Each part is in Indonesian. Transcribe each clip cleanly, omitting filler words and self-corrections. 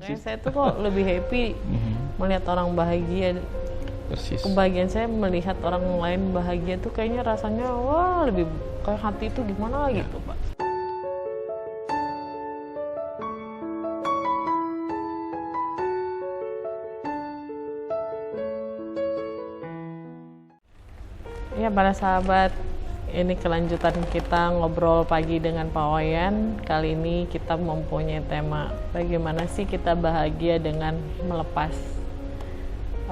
Makanya saya tuh kok lebih happy melihat orang bahagia. Persis. Kebahagiaan saya melihat orang lain bahagia tuh kayaknya rasanya wah lebih kayak hati itu gimana gitu Pak. Ya para sahabat, ini kelanjutan kita ngobrol pagi dengan Pak Wayan. Kali ini kita mempunyai tema bagaimana sih kita bahagia dengan melepas.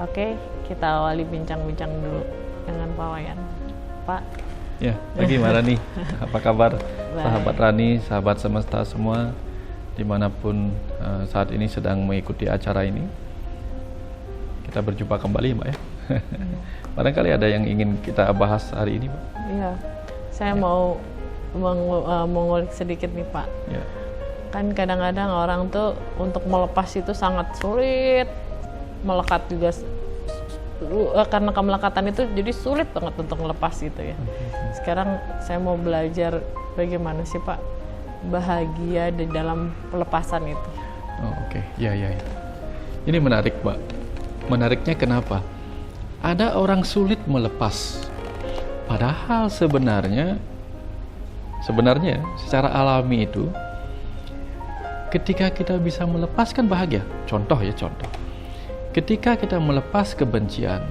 Oke, kita awali bincang-bincang dulu dengan Pak Wayan. Pak. Ya, pagi Mbak Rani. Apa kabar? Baik. Sahabat Rani, sahabat semesta semua, dimanapun saat ini sedang mengikuti acara ini. Kita berjumpa kembali Mbak ya. Barangkali ada yang ingin kita bahas hari ini Pak. Iya, saya mau mengulik sedikit nih Pak. Ya. Kan kadang-kadang orang tuh untuk melepas itu sangat sulit, melekat juga karena kemelekatan itu jadi sulit banget untuk melepas gitu ya. Sekarang saya mau belajar bagaimana sih Pak bahagia di dalam pelepasan itu. Oh, oke. Ya. Ini menarik Pak. Menariknya kenapa? Ada orang sulit melepas. Padahal sebenarnya secara alami itu ketika kita bisa melepaskan bahagia. Contoh. Ketika kita melepas kebencian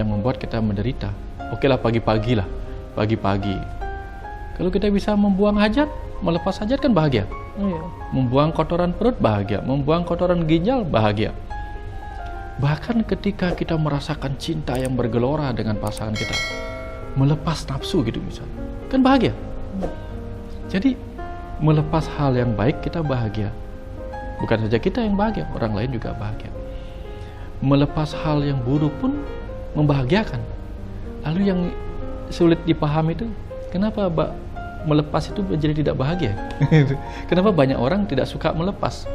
yang membuat kita menderita. Oke lah pagi-pagi. Kalau kita bisa membuang hajat, melepas hajat kan bahagia. Iya. Membuang kotoran perut bahagia, membuang kotoran ginjal bahagia. Bahkan ketika kita merasakan cinta yang bergelora dengan pasangan kita, melepas nafsu gitu misalnya, kan bahagia. Jadi melepas hal yang baik kita bahagia. Bukan saja kita yang bahagia, orang lain juga bahagia. Melepas hal yang buruk pun membahagiakan. Lalu yang sulit dipahami itu, kenapa melepas itu menjadi tidak bahagia? Kenapa banyak orang tidak suka melepas?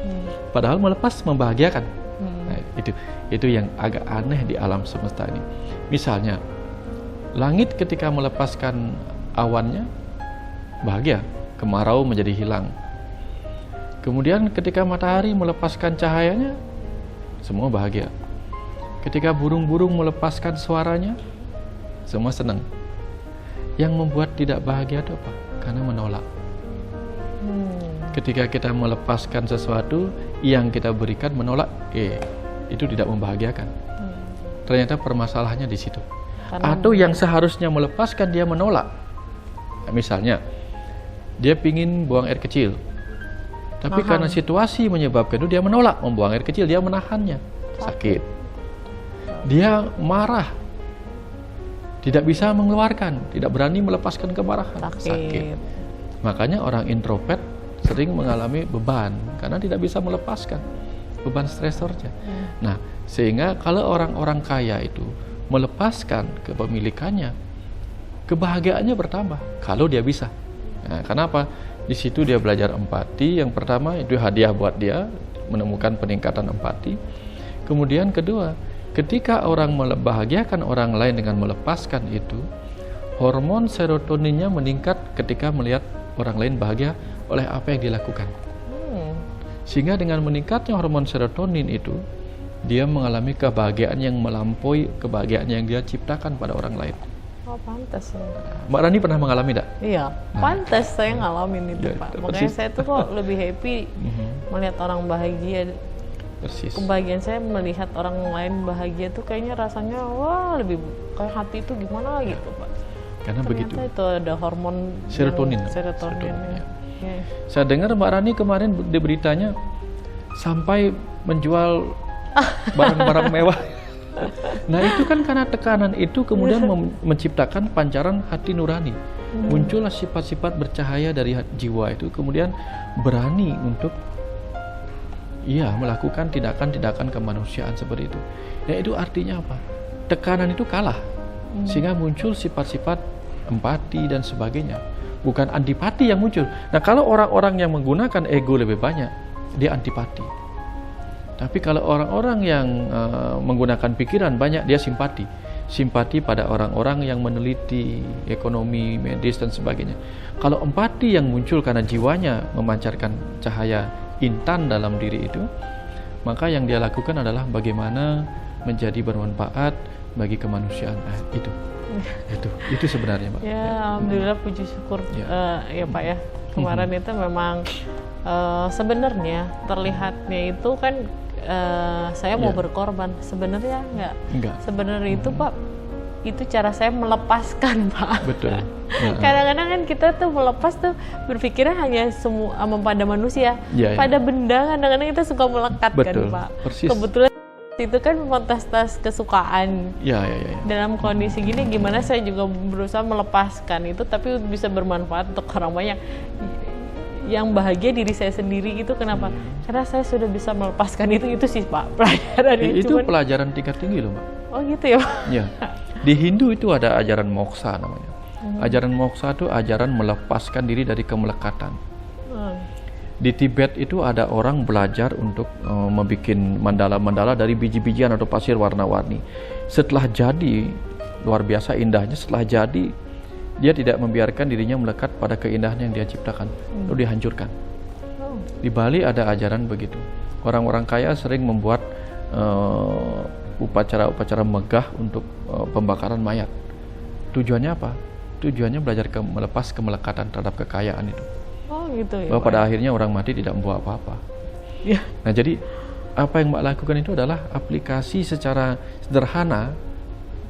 Padahal melepas membahagiakan. Nah, itu yang agak aneh di alam semesta ini. Misalnya, langit ketika melepaskan awannya bahagia, kemarau menjadi hilang. Kemudian ketika matahari melepaskan cahayanya, semua bahagia. Ketika burung-burung melepaskan suaranya, semua senang. Yang membuat tidak bahagia itu apa? Karena menolak. Ketika kita melepaskan sesuatu yang kita berikan menolak, itu tidak membahagiakan. Ternyata permasalahannya di situ. Atau yang seharusnya melepaskan dia menolak. Nah, misalnya dia pingin buang air kecil, tapi karena situasi menyebabkan itu dia menolak membuang air kecil, dia menahannya, sakit. Dia marah, tidak bisa mengeluarkan, tidak berani melepaskan kemarahan, sakit. Makanya orang introvert sering mengalami beban karena tidak bisa melepaskan beban stresornya. Nah, sehingga kalau orang-orang kaya itu melepaskan kepemilikannya, kebahagiaannya bertambah kalau dia bisa. Nah, kenapa? Di situ dia belajar empati. Yang pertama itu hadiah buat dia menemukan peningkatan empati. Kemudian kedua, ketika orang membahagiakan orang lain dengan melepaskan itu, hormon serotoninnya meningkat ketika melihat orang lain bahagia oleh apa yang dilakukan. Sehingga dengan meningkatnya hormon serotonin itu, dia mengalami kebahagiaan yang melampaui kebahagiaan yang dia ciptakan pada orang lain. Oh pantas ya. Mbak Rani pernah mengalami tidak? Iya, pantas saya ngalamin itu Pak. Makanya saya tuh kok lebih happy melihat orang bahagia. Persis. Kebahagiaan saya melihat orang lain bahagia tuh kayaknya rasanya wah lebih kayak hati itu gimana gitu Pak. Karena Ternyata begitu. itu ada hormon Serotonin. Serotonin. Ya. Ya. Saya dengar Mbak Rani kemarin di beritanya sampai menjual barang-barang mewah. Nah itu kan karena tekanan itu kemudian menciptakan pancaran hati nurani. Muncullah sifat-sifat bercahaya dari jiwa itu, kemudian berani untuk melakukan tindakan-tindakan kemanusiaan seperti itu. Ya itu artinya apa? Tekanan itu kalah, sehingga muncul sifat-sifat empati dan sebagainya. Bukan antipati yang muncul. Nah kalau orang-orang yang menggunakan ego lebih banyak, dia antipati. Tapi kalau orang-orang yang menggunakan pikiran banyak, dia simpati. Simpati pada orang-orang yang meneliti ekonomi, medis dan sebagainya. Kalau empati yang muncul karena jiwanya memancarkan cahaya intan dalam diri itu, maka yang dia lakukan adalah bagaimana menjadi bermanfaat bagi kemanusiaan. Itu sebenarnya, Pak. Ya, alhamdulillah, puji syukur ya Pak ya. Kemarin itu memang sebenarnya terlihatnya itu kan saya mau berkorban, sebenarnya enggak. Sebenarnya itu Pak, itu cara saya melepaskan, Pak. Betul. Kadang-kadang kan kita tuh melepas tuh berpikirnya hanya semua pada manusia, pada benda kadang-kadang kita suka melekat. Betul. Kan Pak. Persis. Kebetulan itu kan memotestas kesukaan. Ya. Dalam kondisi gini gimana saya juga berusaha melepaskan itu, tapi bisa bermanfaat untuk orang banyak. Yang bahagia diri saya sendiri itu kenapa? Karena saya sudah bisa melepaskan itu sih Pak pelajaran. Itu pelajaran tingkat tinggi loh, Mbak. Oh gitu ya Pak? Ya. Di Hindu itu ada ajaran moksha namanya. Ajaran moksha itu ajaran melepaskan diri dari kemelekatan. Di Tibet itu ada orang belajar untuk membuat mandala-mandala dari biji-bijian atau pasir warna-warni. Setelah jadi, luar biasa indahnya, setelah jadi dia tidak membiarkan dirinya melekat pada keindahan yang dia ciptakan, lalu dihancurkan. Di Bali ada ajaran begitu. Orang-orang kaya sering membuat upacara-upacara megah untuk pembakaran mayat. Tujuannya apa? Tujuannya belajar melepas kemelekatan terhadap kekayaan itu. Oh gitu ya. Bahwa pada akhirnya orang mati tidak membawa apa-apa. Ya. Nah jadi apa yang Mbak lakukan itu adalah aplikasi secara sederhana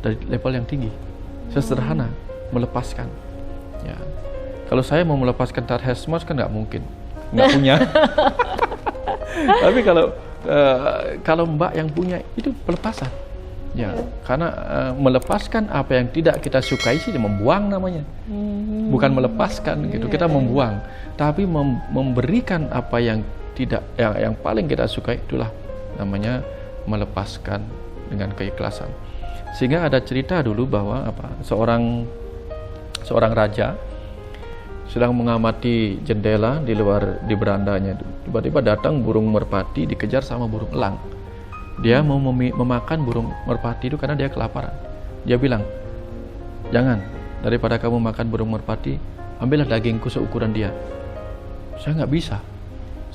dari level yang tinggi. Sesederhana melepaskan. Ya. Kalau saya mau melepaskan Tarhesmos kan nggak mungkin, nggak punya. Tapi kalau Mbak yang punya itu pelepasan. Ya, karena melepaskan apa yang tidak kita sukai sih membuang namanya. Bukan melepaskan gitu, kita membuang. Tapi memberikan apa yang tidak yang paling kita sukai, itulah namanya melepaskan dengan keikhlasan. Sehingga ada cerita dulu bahwa seorang raja sedang mengamati jendela di berandanya. Tiba-tiba datang burung merpati dikejar sama burung elang. Dia mau memakan burung merpati itu karena dia kelaparan. Dia bilang, jangan, daripada kamu makan burung merpati, ambillah dagingku seukuran dia. Saya nggak bisa,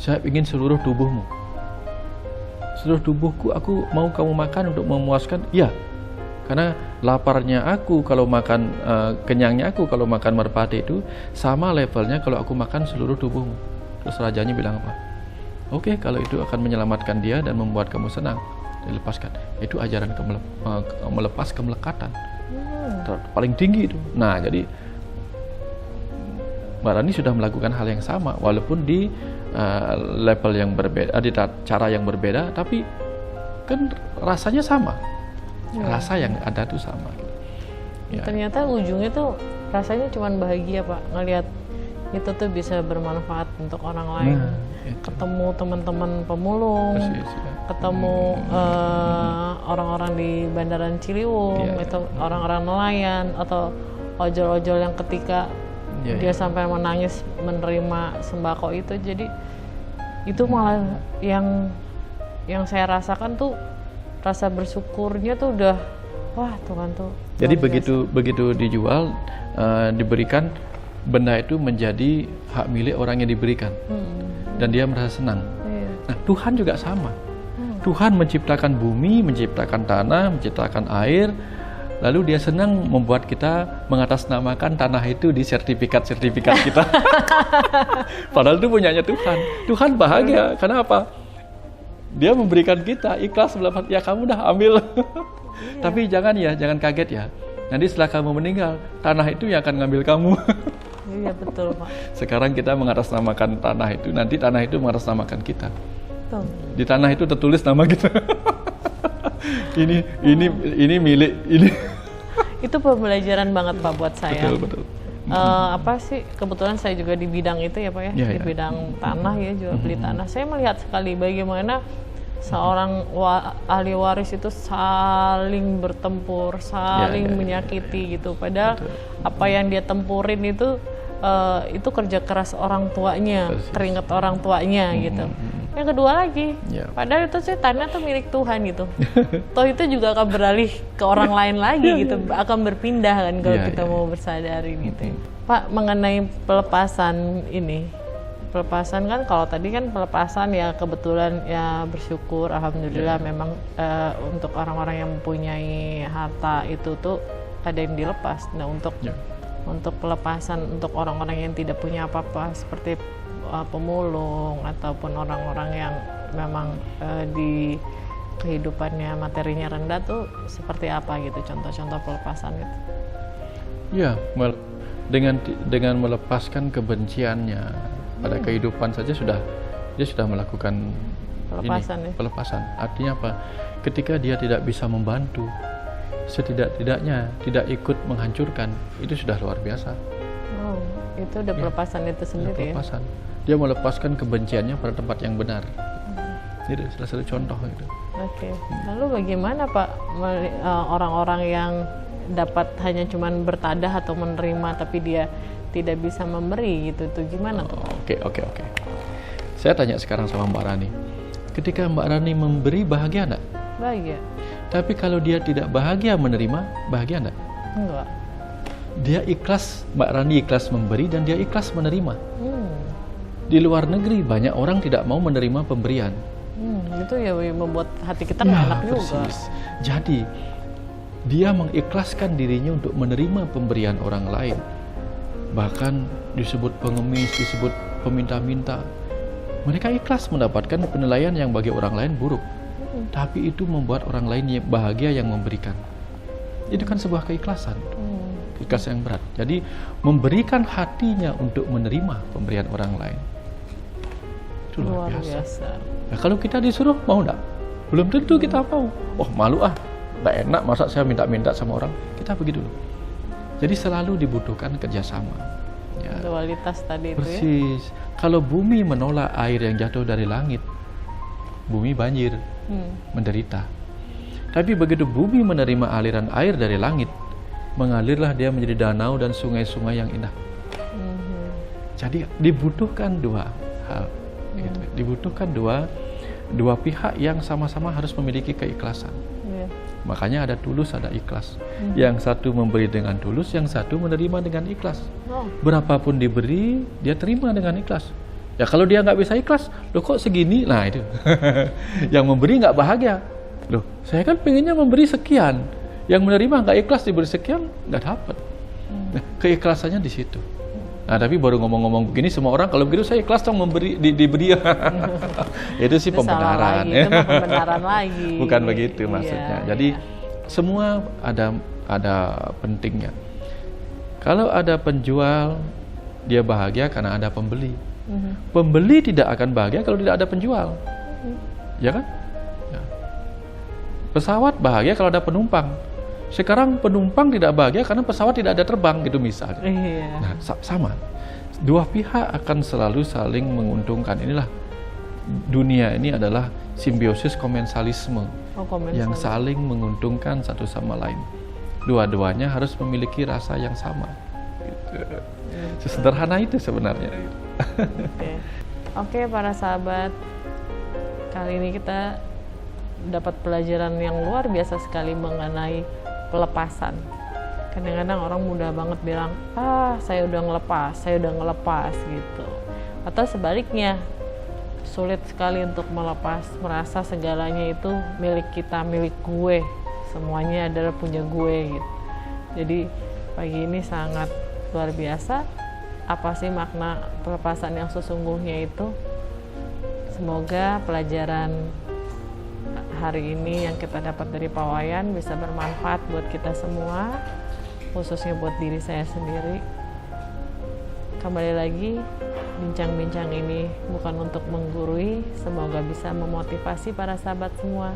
saya ingin seluruh tubuhmu. Seluruh tubuhku aku mau kamu makan untuk memuaskan. Iya, karena laparnya aku kalau makan, kenyangnya aku kalau makan merpati itu sama levelnya kalau aku makan seluruh tubuhmu. Terus rajanya bilang apa? Oke, kalau itu akan menyelamatkan dia dan membuat kamu senang, dilepaskan. Itu ajaran melepas kemelekatan. Paling tinggi itu. Nah, jadi Mbak Rani sudah melakukan hal yang sama, walaupun di level yang berbeda, di cara yang berbeda, tapi kan rasanya sama. Rasa yang ada itu sama. Ya. Ternyata ujungnya tuh rasanya cuma bahagia Pak, ngelihat itu tuh bisa bermanfaat untuk orang lain. Ketemu teman-teman pemulung, ketemu orang-orang di Bandaran Ciliwung, itu orang-orang nelayan atau ojol-ojol yang ketika dia sampai menangis menerima sembako itu. Jadi itu malah yang saya rasakan tuh rasa bersyukurnya tuh udah wah Tuhan tuh. Jadi begitu dijual, diberikan, benda itu menjadi hak milik orang yang diberikan. Dan dia merasa senang. Nah, Tuhan juga sama. Tuhan menciptakan bumi, menciptakan tanah, menciptakan air, lalu dia senang membuat kita mengatasnamakan tanah itu di sertifikat-sertifikat kita. Padahal itu punyanya Tuhan. Tuhan bahagia. Karena apa? Dia memberikan kita ikhlas melakukan, ya kamu dah ambil. Tapi jangan kaget ya. Nanti setelah kamu meninggal, tanah itu yang akan ngambil kamu. Iya betul Pak. Sekarang kita mengatasnamakan tanah itu, nanti tanah itu mengatasnamakan kita. Betul. Di tanah itu tertulis nama kita. ini milik ini. Itu pembelajaran banget Pak buat saya. Betul. Apa sih, kebetulan saya juga di bidang itu ya Pak ya, di bidang tanah ya, jual beli tanah. Saya melihat sekali bagaimana seorang ahli waris itu saling bertempur, saling menyakiti gitu. Padahal apa yang dia tempurin itu kerja keras orang tuanya, keringat orang tuanya gitu. Yang kedua lagi, padahal itu sih tanah tuh milik Tuhan gitu. Toh itu juga akan beralih ke orang lain lagi gitu, akan berpindah kan kalau kita mau bersadari gitu. Pak, mengenai pelepasan ini, Pelepasan kan, kalau tadi kan pelepasan ya kebetulan ya bersyukur, alhamdulillah memang untuk orang-orang yang mempunyai harta itu tuh ada yang dilepas. Nah untuk pelepasan untuk orang-orang yang tidak punya apa-apa seperti pemulung ataupun orang-orang yang memang di kehidupannya materinya rendah tuh seperti apa gitu, contoh-contoh pelepasan itu? Ya, dengan melepaskan kebenciannya pada kehidupan saja dia sudah melakukan pelepasan. Artinya apa? Ketika dia tidak bisa membantu, setidak-tidaknya tidak ikut menghancurkan, itu sudah luar biasa. Oh, itu udah pelepasan itu sendiri pelepasan. Dia melepaskan kebenciannya pada tempat yang benar. Itu salah satu contoh gitu. Oke. Lalu bagaimana Pak orang-orang yang dapat hanya cuman bertadah atau menerima tapi dia tidak bisa memberi gitu, tuh gimana tuh? Oke. Saya tanya sekarang sama Mbak Rani. Ketika Mbak Rani memberi, bahagia enggak? Bahagia. Tapi kalau dia tidak bahagia menerima, bahagia enggak? Enggak. Dia ikhlas, Mbak Rani ikhlas memberi dan dia ikhlas menerima. Di luar negeri banyak orang tidak mau menerima pemberian. Itu ya membuat hati kita nggak enak juga. Persis. Jadi dia mengikhlaskan dirinya untuk menerima pemberian orang lain. Bahkan disebut pengemis, disebut peminta-minta. Mereka ikhlas mendapatkan penilaian yang bagi orang lain buruk. Tapi itu membuat orang lain yang bahagia yang memberikan. Itu kan sebuah keikhlasan. Keikhlasan yang berat. Jadi memberikan hatinya untuk menerima pemberian orang lain. Itu luar biasa. Nah, kalau kita disuruh, mau enggak? Belum tentu kita mau. Oh, malu nggak enak masa saya minta-minta sama orang. Kita pergi dulu. Jadi selalu dibutuhkan kerjasama. Ya. Dualitas tadi itu ya. Persis. Kalau bumi menolak air yang jatuh dari langit, bumi banjir, menderita. Tapi begitu bumi menerima aliran air dari langit, mengalirlah dia menjadi danau dan sungai-sungai yang indah. Jadi dibutuhkan dua hal. Gitu. Dibutuhkan dua pihak yang sama-sama harus memiliki keikhlasan. Makanya ada tulus, ada ikhlas. Yang satu memberi dengan tulus, yang satu menerima dengan ikhlas. Berapapun diberi, dia terima dengan ikhlas. Ya kalau dia nggak bisa ikhlas, loh kok segini? Nah itu. Yang memberi nggak bahagia. Loh, saya kan pengennya memberi sekian. Yang menerima nggak ikhlas diberi sekian, nggak dapat. Nah, keikhlasannya di situ. Nah, tapi baru ngomong-ngomong begini, semua orang kalau begitu saya ikhlas dong diberi. Itu sih pembenaran. Itu pembenaran lagi. Bukan begitu maksudnya. Jadi semua ada pentingnya. Kalau ada penjual, dia bahagia karena ada pembeli. Pembeli tidak akan bahagia kalau tidak ada penjual. Ya kan? Ya. Pesawat bahagia kalau ada penumpang. Sekarang penumpang tidak bahagia karena pesawat tidak ada terbang gitu misalnya. Nah, sama. Dua pihak akan selalu saling menguntungkan. Inilah dunia ini adalah simbiosis komensalisme yang saling menguntungkan satu sama lain. Dua-duanya harus memiliki rasa yang sama. Gitu. Sesederhana itu sebenarnya. Oke, para sahabat. Kali ini kita dapat pelajaran yang luar biasa sekali mengenai pelepasan. Kadang-kadang orang mudah banget bilang, saya udah ngelepas gitu. Atau sebaliknya, sulit sekali untuk melepas, merasa segalanya itu milik kita, milik gue, semuanya adalah punya gue gitu. Jadi pagi ini sangat luar biasa. Apa sih makna pelepasan yang sesungguhnya itu? Semoga pelajaran hari ini yang kita dapat dari Pak Wayan bisa bermanfaat buat kita semua, khususnya buat diri saya sendiri. Kembali lagi, bincang-bincang ini bukan untuk menggurui, semoga bisa memotivasi para sahabat semua.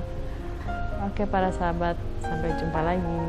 Oke para sahabat, sampai jumpa lagi.